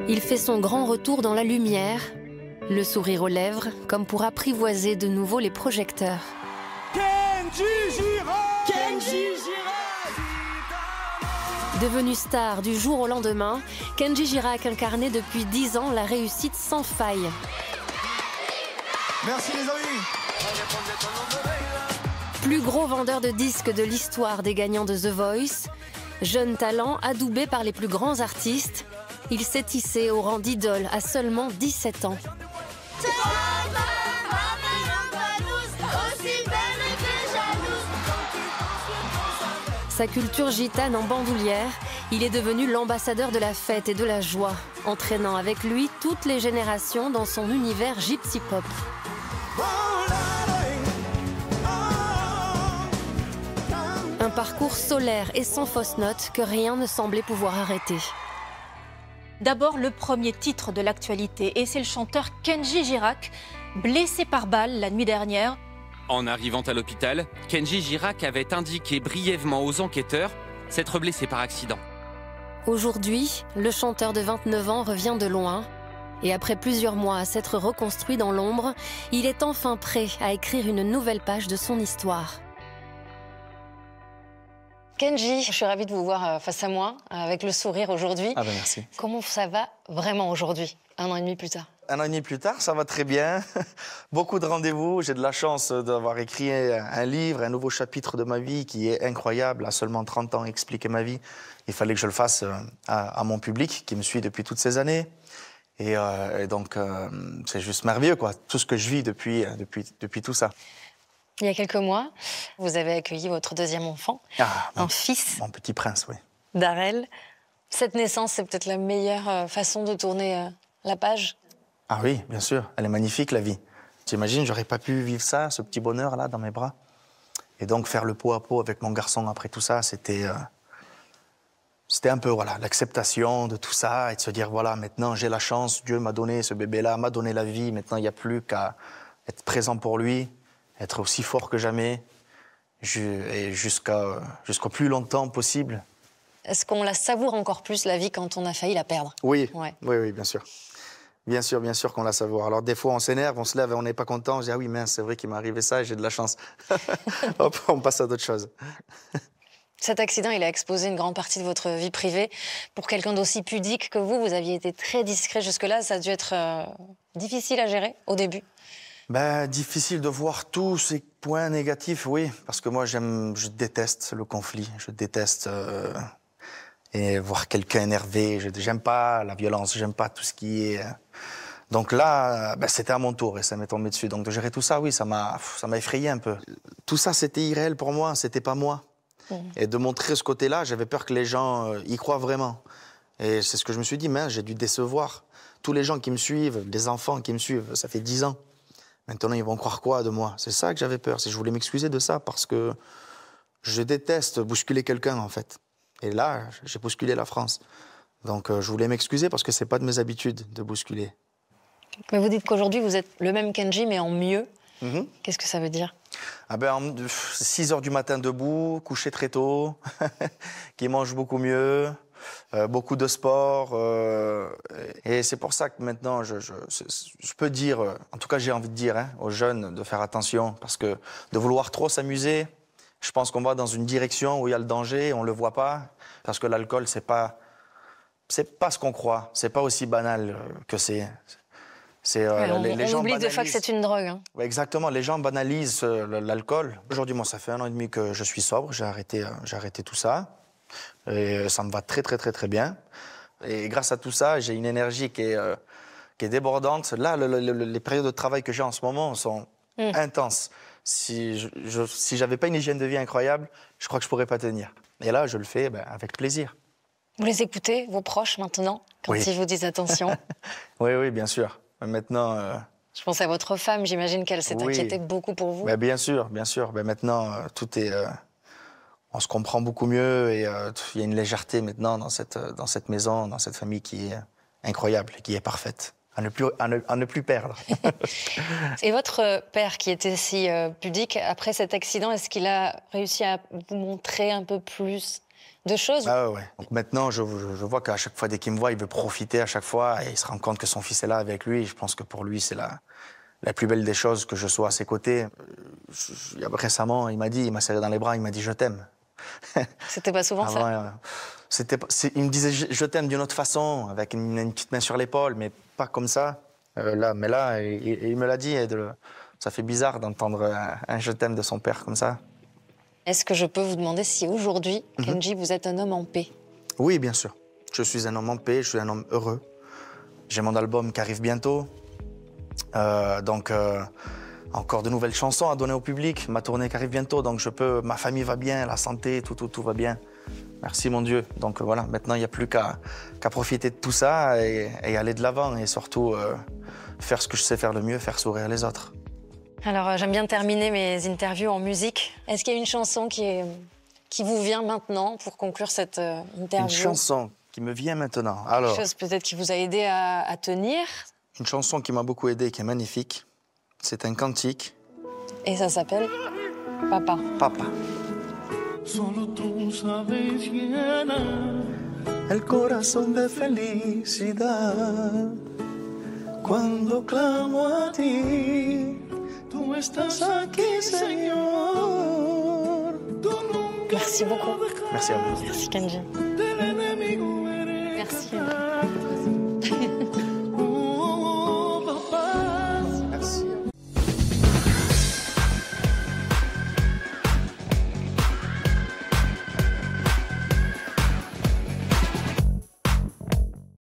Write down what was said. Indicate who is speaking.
Speaker 1: Il fait son grand retour dans la lumière, le sourire aux lèvres, comme pour apprivoiser de nouveau les projecteurs.
Speaker 2: Kenji Girac! Kenji Girac!
Speaker 1: Devenu star du jour au lendemain, Kenji Girac incarnait depuis 10 ans la réussite sans faille.
Speaker 2: Merci les amis!
Speaker 1: Plus gros vendeur de disques de l'histoire des gagnants de The Voice, jeune talent adoubé par les plus grands artistes, il s'est hissé au rang d'idole à seulement 17 ans. Sa culture gitane en bandoulière, il est devenu l'ambassadeur de la fête et de la joie, entraînant avec lui toutes les générations dans son univers gypsy pop. Un parcours solaire et sans fausse note que rien ne semblait pouvoir arrêter.
Speaker 3: D'abord, le premier titre de l'actualité, et c'est le chanteur Kenji Girac, blessé par balle la nuit dernière.
Speaker 4: En arrivant à l'hôpital, Kenji Girac avait indiqué brièvement aux enquêteurs s'être blessé par accident.
Speaker 1: Aujourd'hui, le chanteur de 29 ans revient de loin. Et après plusieurs mois à s'être reconstruit dans l'ombre, il est enfin prêt à écrire une nouvelle page de son histoire.
Speaker 5: Kenji, je suis ravie de vous voir face à moi, avec le sourire aujourd'hui.
Speaker 6: Ah ben merci.
Speaker 5: Comment ça va vraiment aujourd'hui, 1 an et demi plus tard?
Speaker 6: 1 an et demi plus tard, ça va très bien. Beaucoup de rendez-vous. J'ai de la chance d'avoir écrit un livre, un nouveau chapitre de ma vie qui est incroyable. À seulement 30 ans, expliquer ma vie. Il fallait que je le fasse à mon public qui me suit depuis toutes ces années. Et donc, c'est juste merveilleux, quoi. Tout ce que je vis depuis tout ça.
Speaker 5: Il y a quelques mois, vous avez accueilli votre deuxième enfant, un fils.
Speaker 6: Mon petit prince, oui.
Speaker 5: Darrel. Cette naissance, c'est peut-être la meilleure façon de tourner la page.
Speaker 6: Ah oui, bien sûr. Elle est magnifique, la vie. T'imagines, j'aurais pas pu vivre ça, ce petit bonheur-là, dans mes bras. Et donc, faire le pot à pot avec mon garçon après tout ça, c'était un peu, voilà, l'acceptation de tout ça et de se dire, voilà, maintenant, j'ai la chance, Dieu m'a donné ce bébé-là, m'a donné la vie. Maintenant, il n'y a plus qu'à être présent pour lui, être aussi fort que jamais, et jusqu'au plus longtemps possible.
Speaker 5: Est-ce qu'on la savoure encore plus, la vie, quand on a failli la perdre?
Speaker 6: Oui,
Speaker 5: ouais.
Speaker 6: oui, bien sûr. Bien sûr qu'on la savoure. Alors des fois, on s'énerve, on se lève et on n'est pas content. On se dit, ah oui, mince, c'est vrai qu'il m'est arrivé ça et j'ai de la chance. Hop, on passe à d'autres choses.
Speaker 5: Cet accident, il a exposé une grande partie de votre vie privée. Pour quelqu'un d'aussi pudique que vous aviez été très discret jusque-là. Ça a dû être difficile à gérer au début.
Speaker 6: Ben, difficile de voir tous ces points négatifs, oui. Parce que moi, je déteste le conflit. Je déteste et voir quelqu'un énervé. J'aime pas la violence, j'aime pas tout ce qui est... Donc là, ben, c'était à mon tour et ça m'est tombé dessus. Donc de gérer tout ça, oui, ça m'a effrayé un peu. Tout ça, c'était irréel pour moi, c'était pas moi. Et de montrer ce côté-là, j'avais peur que les gens y croient vraiment. Et c'est ce que je me suis dit, mince, j'ai dû décevoir. Tous les gens qui me suivent, les enfants qui me suivent, ça fait 10 ans. Maintenant, ils vont croire quoi de moi? C'est ça que j'avais peur. Je voulais m'excuser de ça parce que je déteste bousculer quelqu'un, en fait. Et là, j'ai bousculé la France. Donc, je voulais m'excuser parce que c'est pas de mes habitudes de bousculer.
Speaker 5: Mais vous dites qu'aujourd'hui, vous êtes le même Kenji, mais en mieux. Qu'est-ce que ça veut dire?
Speaker 6: Ah ben, 6 heures du matin debout, couché très tôt, qui mange beaucoup mieux, beaucoup de sport. Et c'est pour ça que maintenant, je peux dire, en tout cas j'ai envie de dire hein, aux jeunes de faire attention, parce que de vouloir trop s'amuser, je pense qu'on va dans une direction où il y a le danger, on ne le voit pas, parce que l'alcool, c'est pas ce qu'on croit, c'est pas aussi banal que c'est.
Speaker 5: On oublie des fois que c'est une drogue. Hein.
Speaker 6: Ouais, exactement, les gens banalisent l'alcool. Aujourd'hui, moi, ça fait 1 an et demi que je suis sobre, j'ai arrêté tout ça. Et ça me va très bien. Et grâce à tout ça, j'ai une énergie qui est débordante. Là, les périodes de travail que j'ai en ce moment sont intenses. Si j'avais pas une hygiène de vie incroyable, je crois que je pourrais pas tenir. Et là, je le fais avec plaisir.
Speaker 5: Vous les écoutez, vos proches, maintenant, quand ils vous disent attention?
Speaker 6: Oui, bien sûr. Maintenant...
Speaker 5: Je pense à votre femme, j'imagine qu'elle s'est inquiétée beaucoup pour vous.
Speaker 6: Bien sûr. Maintenant, tout est... on se comprend beaucoup mieux et il y a une légèreté maintenant dans cette maison, dans cette famille qui est incroyable et qui est parfaite. À ne plus perdre.
Speaker 5: Et votre père, qui était si pudique, après cet accident, est-ce qu'il a réussi à vous montrer un peu plus de choses.
Speaker 6: Ah ouais. Donc maintenant, je vois qu'à chaque fois, dès qu'il me voit, il veut profiter à chaque fois et il se rend compte que son fils est là avec lui. Et je pense que pour lui, c'est la plus belle des choses que je sois à ses côtés. Récemment, il m'a serré dans les bras, il m'a dit « je t'aime ».
Speaker 5: C'était pas souvent ça.
Speaker 6: Il me disait « je t'aime » d'une autre façon, avec une petite main sur l'épaule, mais pas comme ça. Mais là, il me l'a dit. Ça fait bizarre d'entendre un « je t'aime » de son père comme ça.
Speaker 5: Est-ce que je peux vous demander si aujourd'hui, Kenji, vous êtes un homme en paix?
Speaker 6: Oui, bien sûr. Je suis un homme en paix, je suis un homme heureux. J'ai mon album qui arrive bientôt. Encore de nouvelles chansons à donner au public. Ma tournée qui arrive bientôt, donc ma famille va bien, la santé, tout va bien. Merci mon Dieu. Donc voilà, maintenant il n'y a plus qu'à profiter de tout ça et aller de l'avant et surtout faire ce que je sais faire le mieux, faire sourire les autres.
Speaker 5: Alors j'aime bien terminer mes interviews en musique. Est-ce qu'il y a une chanson qui vous vient maintenant pour conclure cette interview?
Speaker 6: Une chanson qui me vient maintenant. Alors,
Speaker 5: quelque chose peut-être qui vous a aidé à tenir?
Speaker 6: Une chanson qui m'a beaucoup aidé, qui est magnifique. C'est un cantique.
Speaker 5: Et ça s'appelle Papa.
Speaker 6: Papa.
Speaker 2: Solo tú sabes llenar
Speaker 6: El corazón de felicidad cuando clamo a ti.
Speaker 2: tú estás
Speaker 6: Aquí, Señor.
Speaker 2: Tú nunca
Speaker 5: Merci beaucoup.
Speaker 6: Merci à vous.
Speaker 5: Merci Kenji.